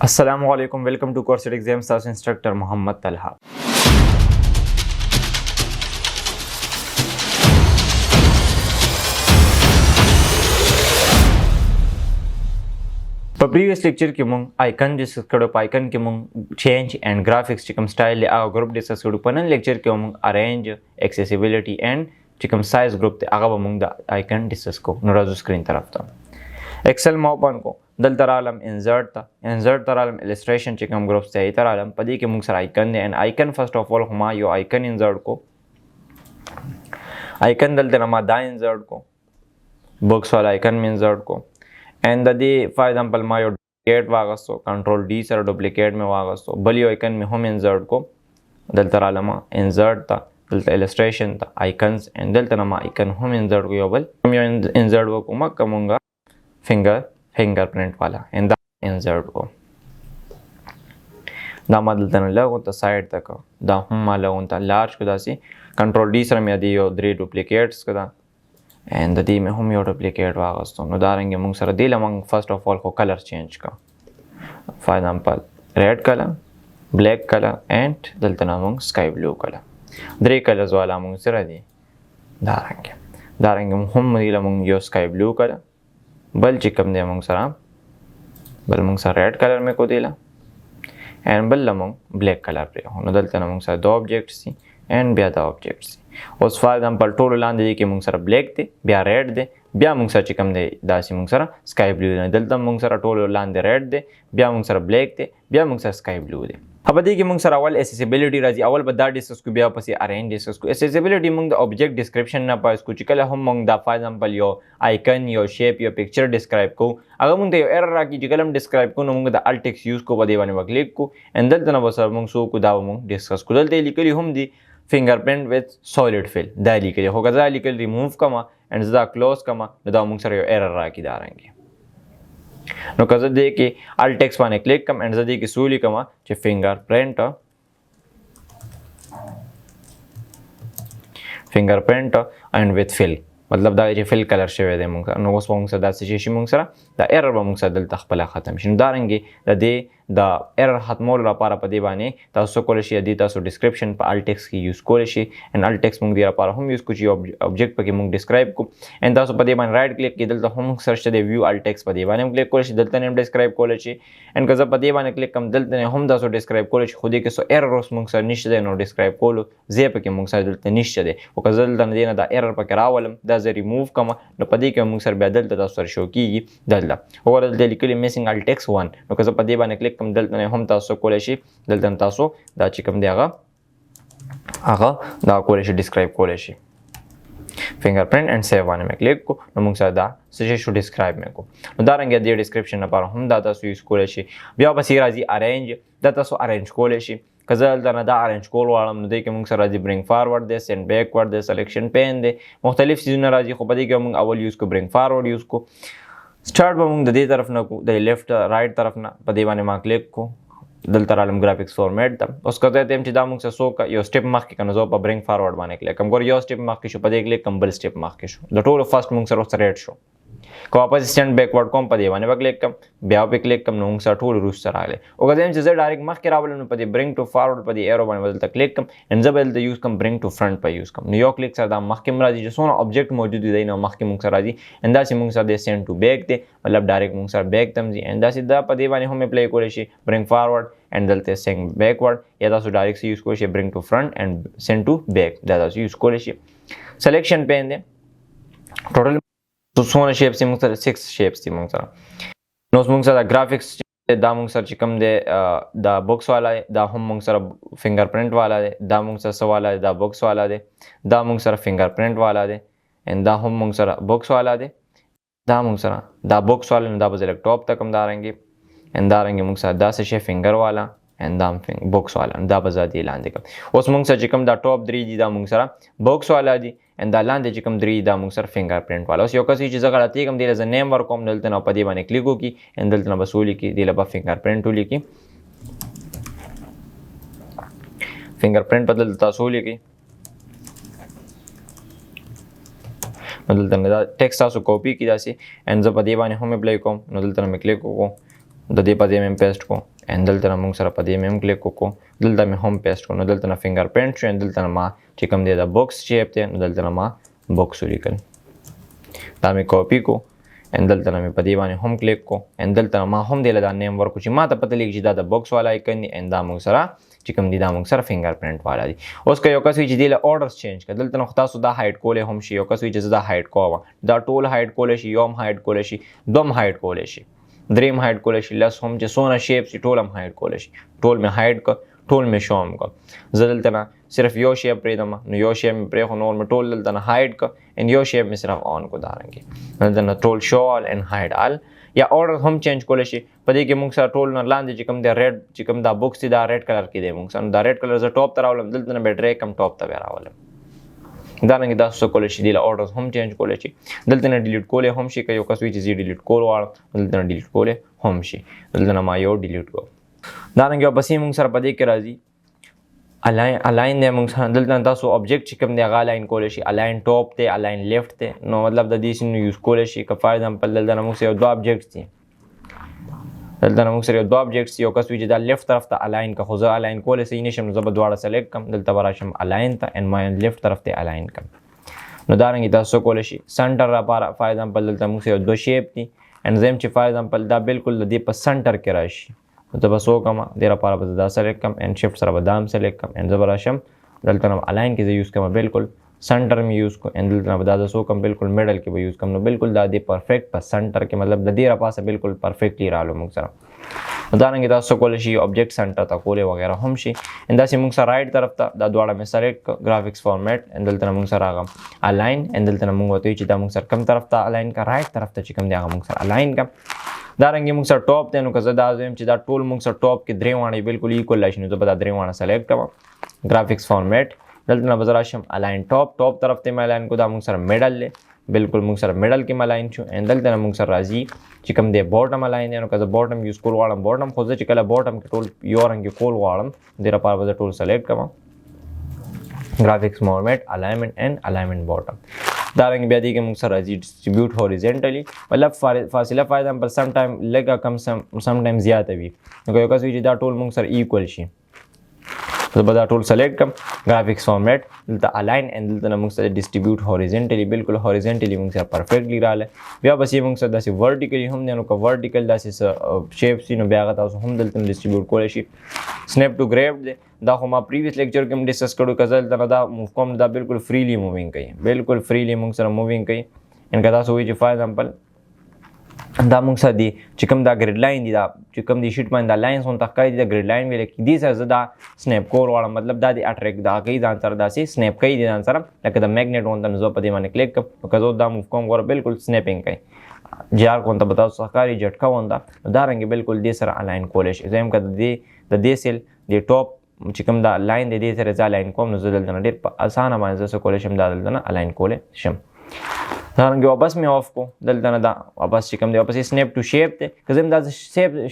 अस्सलामुअलैकुम welcome to कोर्सेट exams तास इंस्ट्रक्टर मोहम्मद तलहा। په پریویس لیکچر کې مونږ آیکن ډسکس کړو، په آیکن کې مونږ چینج اینڈ گرافکس چې کوم سټایل دی هغه ګروپ ډسکس کړو. په نن لیکچر کې مونږ ارینج ایکسیسیبিলিټي اینڈ چې کوم سایز ګروپ دی هغه به مونږ د آیکن ډسکس کو. نو راځو سکرین طرف ته ایکسل ما اوپن کو، دلته رالم انزرټ ته رالم السټریشن چې کوم ګروپ دی ته رالم. په دې کې مونږ سره آیکن دی اینڈ آیکن فرست اف اول ما یو آیکن انزرټ کو. آیکن دلته ما دا انزرټ کو، باکس والا آیکن می انزرټ کو and د دې فار ایگزامپل ما یو ډوپلیکیټ واغستو، کنټرول ډی سره ډوپلیکیټ می واغستو. بل یو آیکن می هم انزرټ کو، دلته رالم انزرټ ته، دلته السټریشن ته آیکنز and دلته ما آیکن هم انزرټ کو. یو بل یو انزرټ وکوم کومګه فنگر پرنٹ والا and دا انزرټ کو. دا ما دلته نه لګو ته سایډ تک، دا هم ما لګون ته لارج کو. داسي کنټرول ډی سره می دی یو 3 ډوپلیکیټس کړه and د دې مې هم یو ډوپلیکیټ واغستو. نو دا رنګ موږ سره دی لمنګ فرست اف اول خو کلر چینج کا. فار ایگزامپل ریډ کلر، بلیک کلر and دلته موږ سکای بلو کلر. درې کلرز والا موږ سره دی. دا رنګ هم دی لمنګ یو سکای بلو کلر، بل چې کوم دی موږ سره ریډ کلر مې کو دیلا and بل لمنګ بلیک کلر پرې. نو دلته موږ سره دو آبجیکټس دي and بیا دا آبجیکټس. اوس فار ایگزامپل ټول لاندې دی کې موږ سره بلیک دی، بیا ریډ دی، بیا موږ سره چې کوم دی داسې موږ سره سکای بلو دی. دلته موږ سره ټول لاندې ریډ دی، بیا موږ سره بلیک دی، بیا موږ سره سکای بلو دی. په دې کې موږ سره اول اسیسیبিলিټي راځي. اول به دا ډسکس کو، بیا پسې ارینج ډسکس کو. اسیسیبিলিټي موږ د آبجیکټ ډسکرپشن نه پاس کو چې کله هم موږ دا فار ایگزامپل یو آیکن، یو شیپ، یو پکچر ډسکرایب کو، هغه موږ ته یو ایرر راکړي چې کله هم ډسکرایب کو نو موږ د الټ ټیکس یوز کو، په دې باندې وکلیک کو and دلته نه به موږ سو کو دا موږ ډسکس کو. دلته لیکلي هم دی fingerprint with solid fill دا لیکلی، خو که دا لیکل ریموو کما and دا کلوز کما نو دا موږ سره یو ایرر راکړي دا رنګ. نو که زه دې کې الټ ټیکس باندې کلیک کم and زه دې کې سو لیکم چې fingerprint and with fill مطلب دا چې فل کلر شوی دی موږ سره. نو اوس موږ سره دا څه شي موږ سره دا ایرر به موږ سره دلته خپله ختم شي. نو دا رنګې د دې د ایرر ختمولو لپاره په دې باندې تاسو کولی شئ د دې تاسو ډسکرپشن په الټ ټیکس کې یوز کولی شئ and الټ ټیکس موږ دې لپاره هم یوز کوو چې یو آبجیکټ پکې موږ ډسکرایب کړو and تاسو په دې باندې رایټ کلیک کې دلته هم سرچ دی ویو الټ ټیکس، په دې باندې هم کلیک کولی شئ، دلته هم ډسکرایب کولی شئ and که زه په دې باندې کلیک کوم دلته هم تاسو ډسکرایب کولی شئ. خو دې کې څه ایرر اوس موږ سره نشته دی نو ډسکرایب کولو ځای پکې موږ سره دلته نشته دی. خو که زه دلته نه دی نه دا ایرر پکې راولم، دا زه ریموو کړم نو په دې کې موږ سره بیا دلته تاسو سره شو کېږي دلته وګوره دلته لیکلي میسنګ الټ ټیکس 1. نو که زه په دې باندې کلیک کوم دلته هم تاسو کولی شئ، دلته تاسو دا چې کوم دی هغه دا کولی شئ ډسکرایب کولی شئ. fingerprint and save باندې مې کلیک کو نو موږ سره دا څه شو ډسکرایب مې کو. نو دا رنګ د ډسکرپشن لپاره هم دا تاسو یوز کولی شئ. بیا پسې راځي ارینج، دا تاسو ارینج کولی شئ. که زه دلته نه دا ارینج کول غواړم نو دې کې موږ سره راځي برینګ فارورډ دی، سینډ بیکورډ دی، سلیکشن پین دی، مختلف څیزونه راځي. خو په دې کې موږ اول یوز کو برینګ فارورډ یوز کو. سټارټ به موږ د دې طرف نه کو، د لیفټ رایټ طرف نه، په دې باندې ما کلیک کو، دلته رالم گرافیکس فارمیټ ته. اوس که زه یم چې دا موږ سره څوک یو سټپ مخکې که نو زه په برینګ فارورډ باندې کلیک کوم. ګوره یو سټپ مخکې شو، په دې کلیک کوم بل سټپ مخکې شو، د ټولو فرست موږ سره اوس ریډ شو. که واپس سټینډ بیکورډ کوم په دې باندې به کلیک کوم، بیا په کلیک کوم نو موږ سره ټول وروسته راغلی. او که زه یم چې زه ډایرکټ مخکې راولم نو په دې برینګ ټو فارورډ په دې ایرو باندې به دلته کلیک کوم and زه به دلته یوز کوم برینګ ټو فرنټ په یوز کوم. نو یو کلیک سره دا مخکې هم راځي چې څونه آبجیکټ موجود دی نو مخکې موږ سره راځي and داسې موږ سره د سینډ ټو بیک دی، مطلب ډایرکټ موږ سره بیک ته هم ځي and داسې دا په دې باندې هم اپلای کولی شي برینګ فارورډ and دلته سینډ بیکورډ، یا تاسو ډایرکټ یوز کولی شئ برینګ ټو فرنټ and سینډ ټو بیک، دا تاسو یوز کولی شئ. سلیکشن پین دی، ټوټل څونه شیپس دي موږ سره 6 شیپس دي موږ سره. نو اوس موږ سره ګرافکس دا موږ سره چې کوم دی دا بوکس والا دی، دا هم موږ سره فنگر پرنٹ والا دی، دا موږ سره څه والا دی، دا بوکس والا دی، دا موږ سره فنگر پرنٹ والا دی and دا هم موږ سره بوکس والا دی، دا موږ سره دا بوکس والا نو دا به زه لږ ټاپ ته کوم دا رنګې and دا رنګې موږ سره داسې شی فنگر والا and دا بوکس والا دا به زه دې لاندې کوم. اوس موږ سره چې کوم دا ټاپ 3 دي دا موږ سره بوکس والا دي and دا لاندې چې کوم 3 دا موږ سره فنگر پرنٹ والا. اوس یو کس چې زه غلطي کوم دی له زه نیم ورکوم دلته نه په دې باندې کلیک وکړي and دلته نه بس ولیکي دې له به فنگر پرنٹ ولیکي، فنگر پرنٹ په دلته تاسو ولیکي. نو دلته نه دا ټیکسټ تاسو کاپي کړئ داسې and زه په دې باندې هم اپلای کوم. نو دلته نه مې کلیک وکړو، د دې په ځای مې پیسټ کو and دلته موږ سره په دې مې هم کلیک وکړو دلته مې هم پیسټ کړو نو دلته نه فنګر پرنټ شو دلته ما چې کوم دی دا بوکس شیپ دی نو دلته ما بوکس ولیکل دا مې کاپی کو and دلته مې په دې باندې هم کلیک کو and دلته ما هم دی دا نیم ورکو چې ما ته پته لګي چې دا د بوکس والا آیکن دی and دا موږ سره چې کوم دی دا موږ سره فنګر پرنټ والا دی اوس که یو کس وي چې دی له اورډرز چینج کړه دلته نو تاسو دا هایډ کولې هم شي یو کس وي چې دا هایډ کوم دا ټول هایډ کولې شي یوم هایډ کولې شي دوم هایډ کولې شي دریم هایډ کولې شي لس هم چې سونه شیپ شي ټول هم هایډ کولې شي ټول مې هایډ ک ټول مې شوم ک زه دلته نه صرف یو شیپ پرېږدم نو یو شیپ مې پرېښو نور مې ټول دلته نه هایډ ک and یو شیپ مې صرف آن کو دارنګې دلته نه ټول شو آل and هایډ آل یا order هم چینج کولی شي په دې کې موږ سره ټول نه لاندې چې کوم دی ریډ چې کوم دا بوکس دی دا ریډ کلر کې دی موږ سره دا ریډ کلر زه ټاپ ته راولم دلته نه به ډریګ کم ټاپ ته بیا راولم دارنګې دا څه کولی شي دی له order هم چینج کولی شي دلته نه ډیلیټ کولی هم شي که یو کس وي چې زه ډیلیټ کول غواړم دلته نه ډیلیټ کولی هم شي دلته نه ما یو ډیلیټ کو دارنګې واپسې موږ سره په دې کې راځي الاین دی موږ سره دلته تاسو آبجیکټ چې کوم دی هغه الاین کولی شي الاین ټاپ دی الاین لیفټ دی نو مطلب د دې سینو یوز کولی شي که فار ایگزامپل دلته نه موږ سره یو دوه آبجیکټس دي دلته نه موږ سره یو دوه آبجیکټس یو کس وي چې دا لیفټ طرف ته الاین که خو زه الاین کولی صحیح نشم نو زه به دواړه سلیکټ کړم دلته به راشم الاین ته and ما لیفټ طرف ته الاین کړم نو دارنګې تاسو کولی شي سنټر لپاره فار ایگزامپل دلته موږ سره یو دوه شیپ دي and زه یم چې فار ایگزامپل دا بالکل د دې په سنټر کې راشي نو زه به څه وکړم دې لپاره به زه دا سلیکټ کړم and شفټ سره به دا هم سلیکټ کړم and زه به راشم دلته نه الاین کې زه یوز کوم بالکل سنټر مې یوز کو and دلته نه به دا زه څه وکړم بالکل میډل کې به یوز کوم نو بالکل دا دې پرفیکټ په سنټر کې مطلب د دې راپاسه بالکل پرفیکټلی رالو موږ سره دارنګې تاسو کولی شي آبجیکټ سنټر ته کولی وغیره هم شي and داسې موږ سره رایټ طرف ته دا دواړه مې سلیکټ ګرافکس فارمیټ and دلته نه موږ سره راغلم الاین and دلته نه موږ ورته وایو چې دا موږ سره کوم طرف ته الاین کا رایټ طرف ته چې کوم دی هغه موږ سره الاین کا دارنګې موږ سره ټاپ دی نو که زه دا وایم چې دا ټول موږ سره ټاپ کې درې واڼې بالکل ایکول راشي نو زه به دا درې واڼه سلیکټ کوم ګرافکس فارمیټ دلته نه به زه راشم الاین ټاپ طرف ته مې الاین کو دا موږ سره میډل دی بالکل موږ سره میډل کې الاین شو and دلته نه موږ سره راځي چې کوم دی باټم الاین دی نو که زه باټم یوز کول غواړم باټم خو زه چې کله باټم کې ټول یو رنګ کول غواړم دې لپاره به زه ټول سلیکټ کوم ګرافکس فارمیټ الاینمنټ and الاینمنټ باټم دارنګې بیا دې کې موږ سره راځي ډسټریبیوټ هوریزنټلی مطلب فاصله فار ایگزامپل سم ټایم لږه کم سم ټایم زیاته وي نو که یو کس وي چې دا ټول موږ سره ایکول شي زه به دا ټول سلیکټ کړم ګرافکس فارمیټ دلته الاین and دلته نه موږ سره ډسټریبیوټ هوریزنټلی بالکل هوریزنټلی موږ سره پرفیکټلی راغلی بیا بس یې موږ سره داسې ورټیکلی هم دی نو که ورټیکل داسې څه شیپس وي نو بیا هغه تاسو هم دلته ډسټریبیوټ کولی شي سنیپ ټو ګریب دی دا خو ما پریویس لیکچر کې هم ډسکس کړو که زه دلته نه دا موو کوم دا بالکل فریلی مووینګ کوي بالکل فریلی موږ سره مووینګ کوي and که تاسو وایي چې فار ایگزامپل دا موږ سره دی چې کوم دا ګریډ لاین دی دا چې کوم دی شیټ باندې دا لاینز هم ښکاري دي دا ګریډ لاین ویل کېږي دې سره زه دا سنیپ کول غواړم مطلب دا د اټریک دا کوي ځان سره داسې سنیپ کوي دې ځان سره لکه د میګنیټ غونته نو زه په دې باندې کلیک کړم که زه دا موو کوم ګوره بالکل سنیپینګ کوي جار غونته به تاسو ښکاري جټکه غونته دارنګې بالکل دې سره الاین کولی شي زه یم که د دې سیل د ټاپ چې کوم دا لاین دی دې سره زه الاین کوم نو زه دلته نه ډېر په اسانه باندې زه څه کولی شم دا دلته نه الاین کولی شم دارنګې واپس مې آف کو دلته نه دا واپس چې کوم دی واپس سنیپ ټو شیپ دی که زه هم دا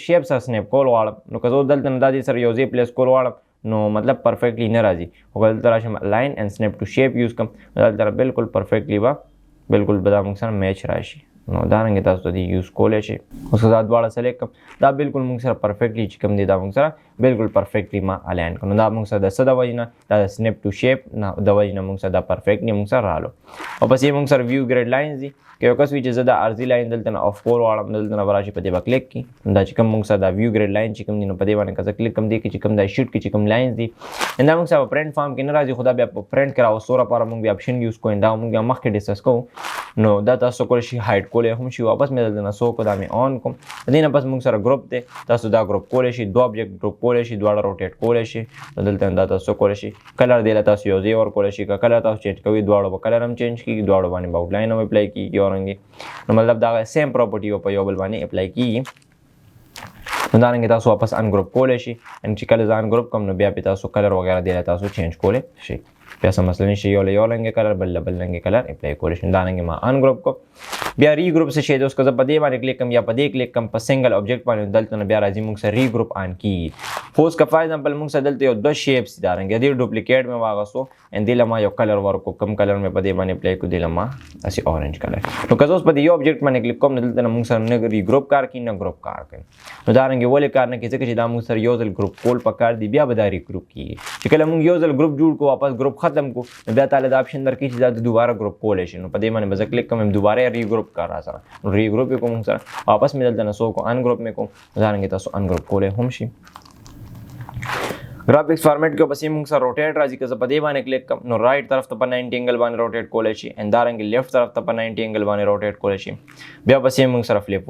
شیپ سره سنیپ کول غواړم نو که زه دلته نه دا دې سره یو ځای پلیس کول غواړم نو مطلب پرفیکټلی نه راځي خو که دلته راشم لاین and سنیپ ټو شیپ یوز کړم دلته بالکل پرفیکټلی به بالکل به دا موږ سره میچ راشي نو دارنګې تاسو د دې یوز کولی شئ اوس دا دواړه سلیکټ کړم دا بالکل موږ سره پرفیکټلی چې کوم دی دا موږ سره بالکل پرفیکټلی ما الاین کړو نو دا موږ سره د څه د وجې نه دا د سنیپ ټو شیپ نه د وجې نه موږ سره دا پرفیکټلی موږ سره رالو او بس یې موږ سره ویو ګریډ لاینز دي که یو کس وي چې زه دا عرضي لاین دلته نه آف کول غواړم دلته نه به راشي په دې به کلیک کړي دا چې کوم موږ سره دا ویو ګریډ لاین چې کوم دي نو په دې باندې که زه کلیک کړم دې کې چې کوم دا شیټ کې چې کوم لاینز دي دا موږ سره په پرنټ فارم کې نه راځي خو دا بیا په پرنټ کې راوستو لپاره موږ بیا اپشن یوز کوو دا موږ بیا مخکې ډسکس کوو نو دا تاسو کولی شئ هایډ کولی هم شي واپس مې دلته نه څه وکړو دا مې آن کوم د دې نه پس موږ سره ګروپ دی تاسو دا ګروپ کولی شئ دوه آبجیکټ ګروپ کولی شئ دواړه روټیټ کولی شئ دلته دا تاسو کولی شئ کلر دی له تاسو یو ځای ورکولی شئ که کلر تاسو چینج کوئ دواړو به کلر هم چینج کېږي دواړو باندې به آوټلاین هم اپلای کېږي یو رنګې نو مطلب دا سیم پراپرټي په یو بل باندې اپلای کېږي نو دارنګې تاسو واپس ان ګروپ کولی شئ چې کله زه ان ګروپ کوم نو بیا پې تاسو کلر وغیره دی له تاسو چینج کولی شئ بیا څه مسله نشته یو له یو رنګې کلر بل له بل رنګې کلر اپلای کولی شئ دارنګې ما ان ګروپ کو بیا ری ګروپ څه شی دی اوس که زه په دې باندې کلیک کوم یا په دې کلیک کوم په سنگل آبجیکټ باندې دلته نه بیا راځي موږ سره ری ګروپ آن کیږي. خو اوس که فار ایگزامپل موږ سره دلته یو دوه شیپس دي دارنګه دې ډوپلیکیټ مې واغستو ان دې لما یو کلر ورکو کم کلر مې په دې باندې اپلای کو دې لما اسی اورنج کلر. نو که زه اوس په دې یو آبجیکټ باندې کلیک کوم دلته نه موږ سره نه ری ګروپ کار کوي نه ګروپ کار کوي. نو دارنګه ولې کار نه کوي ځکه چې دا موږ سره یو ځل ګروپ کول پکار دی بیا به دا ری ګروپ کیږي. چې کله موږ یو ځل ګروپ جوړ کو واپس ګروپ ختم کو نو بیا تعالی دا اپشن درکې چې دا دوباره ګروپ کول شي. نو په دې باندې به کلیک کوم دوباره ری ګروپ کار را سره ری ګروپ کوم سره واپس مې دلته نه سو کو ان ګروپ مې کوم دارنګه تاسو ان ګروپ کولې هم شي. ग्राफिक्स फॉर्मेट के पसी मूंग सर रोटेट राजी के पदे बाने क्लिक कम नो राइट तरफ त 90 एंगल बाने रोटेट कोले शी एंड दारंगे लेफ्ट तरफ त 90 एंगल बाने रोटेट कोले शी बिया पसी मूंग सर फ्लिप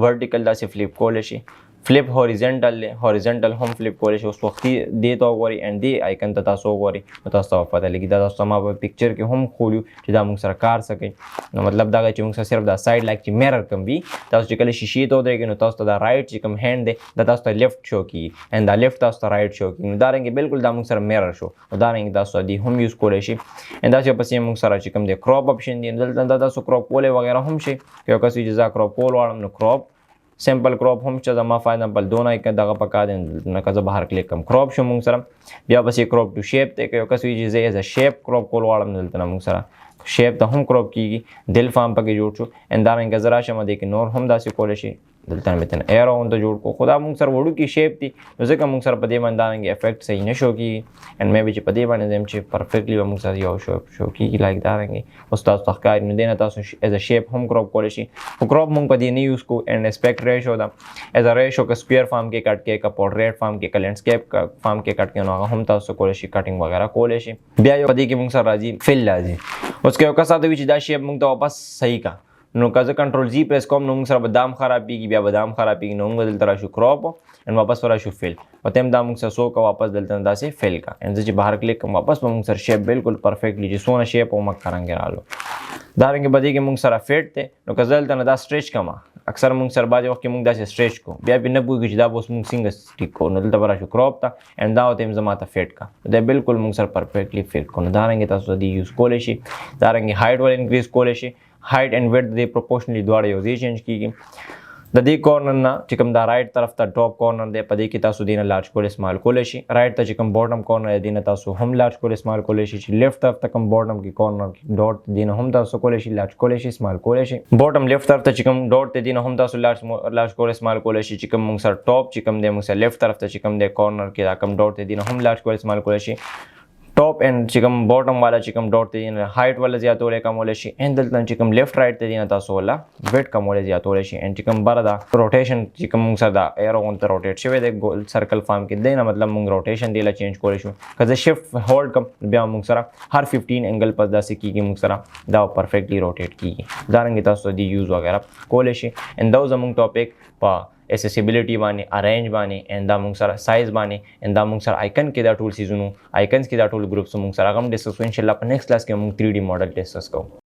वर्टिकल दा से फ्लिप कोले शी फ्लिप हॉरिजॉन्टल हम फ्लिप कोले शी उस वक्त दे तो वरी एंड दे आइकन त तासो वरी तासो पता लगी दा तासो मा पिक्चर के हम खोलियो چې دا मूंग सर कार सके नो मतलब دا چې मूंग सर सिर्फ दा साइड लाइक چې मिरर कम भी तासो چې कले शीशी तो देगे नो तासो दा राइट چې कम हैंड दे दा तासो लेफ्ट शो की एंड दा लेफ्ट तासो राइट शो की नो दारंगे बिल्कुल दा मूंग सर मिरर शो दारंगे तासो दी हम यूज कोले शी एंड दा چې پسې मूंग सर چې कम दे क्रॉप ऑप्शन دی دلته دا तासो क्रॉप कोले वगैरह हम شي یو کس چې ځا क्रॉप کول واړم نو क्रॉप سمپل क्रॉप هم چې زما فار ایگزامپل دونه کې دغه پکا دي نه که زه بهر کلیک کوم क्रॉप شو موږ سره بیا پسې क्रॉप ټو شیپ ته یو کس چې زه ایز ا شیپ क्रॉप کول واړم دلته موږ سره شیپ ته هم क्रॉप کیږي دل فارم پکې جوړ شو ان دا رنګ زرا شمه دي کې نور هم داسې کول شي دلته مې تن ایرو اون ته جوړ کو خدا موږ سره وړو کې شیپ دي نو ځکه موږ سره په دې باندې دانګ افیکټ صحیح نشو کی ان مې به چې په دې باندې زم چې پرفیکټلی موږ سره یو شو کی لایک دا رنګ اوس تاسو تخکار نو دینه تاسو ایز ا شیپ هم क्रॉप کول شي خو क्रॉप موږ په دې نه یوز کو ان اسپیکټ ریشو دا ایز ا ریشو کا سکوير فارم کې کټ کې کا پورټریټ فارم کې کا لینډسکیپ کا فارم کې کټ کې نو هم تاسو کول شي کټینګ وغیرہ کول شي بیا یو په دې کې موږ سره راځي فل راځي اوس کې یو کا ساده وی چې دا شیپ موږ ته واپس صحیح کا نو که زه کنټرول زی پریس کوم نو موږ سره بادام خرابېږي بیا بادام خرابېږي نو موږ دلته راشو क्रॉप ان واپس راشو فل په تم دا موږ سره سو کا واپس دلته داسې فل کا ان چې بهر کلیک کوم واپس په موږ سره شیپ بالکل پرفیکټلی چې سونه شیپ او مک کرانګ رالو دا رنګ بدی کې موږ سره فټ ته نو که دلته نه دا سټریچ کما اکثر موږ سره باندې وخت موږ داسې سټریچ کو بیا به نه پوهیږي چې دا بوس موږ څنګه سټیک کو نو دلته راشو क्रॉप تا ان دا ته زما ته فټ کا دا بالکل موږ سره پرفیکټلی فټ کو نو دا رنګ تاسو دی یوز کولې شي دا رنګ هایټ ول انکریز کولې شي هایټ اینڈ ویډث دې پروپورشنلی دواړه یو ځای چینج کیږي د دې کورنر نه چې کوم دا رائټ طرف ته ټاپ کورنر دی په دې کې تاسو دینه لارج کول استعمال کولای شي رائټ ته چې کوم باټم کورنر دی نه تاسو هم لارج کول استعمال کولای شي چې لیفت طرف ته کوم باټم کې کورنر کې ډاټ دینه هم تاسو کولای شي لارج کولای شي استعمال کولای شي باټم لیفت طرف ته چې کوم ډاټ ته دینه هم تاسو لارج کول استعمال کولای شي چې کوم موږ سره ټاپ چې کوم دی موږ سره لیفت طرف ته چې کوم دی کورنر کې دا کوم ډاټ ته دینه هم لارج کول استعمال کولای شي टॉप एंड चिकम बॉटम वाला चिकम डॉट ते दिन हाइट वाला ज्यादा कम होले शी एंड दल चिकम लेफ्ट राइट ते दिन तासो वाला वेट कम होले ज्यादा होले शी एंड चिकम बरदा रोटेशन चिकम सदा एरो ऑन द रोटेट शवे दे गोल सर्कल फॉर्म के देना मतलब मुंग रोटेशन देला चेंज कोले शो कजे शिफ्ट होल्ड कम बिया मुंग सरा हर 15 एंगल पर दा से की मुंग सरा दा परफेक्टली रोटेट की दारंगे तासो दी यूज वगैरह कोले she and those among topic पा accessibility باندې ارینج باندې اند دا موږ سره سایز باندې اند دا موږ سره آیکن کې دا ټول سیزونو آیکنز کې دا ټول ګروپس موږ سره هم ډیسکس ان شاء الله په نیکسٹ کلاس کې موږ 3D ماډل ډیسکس کوو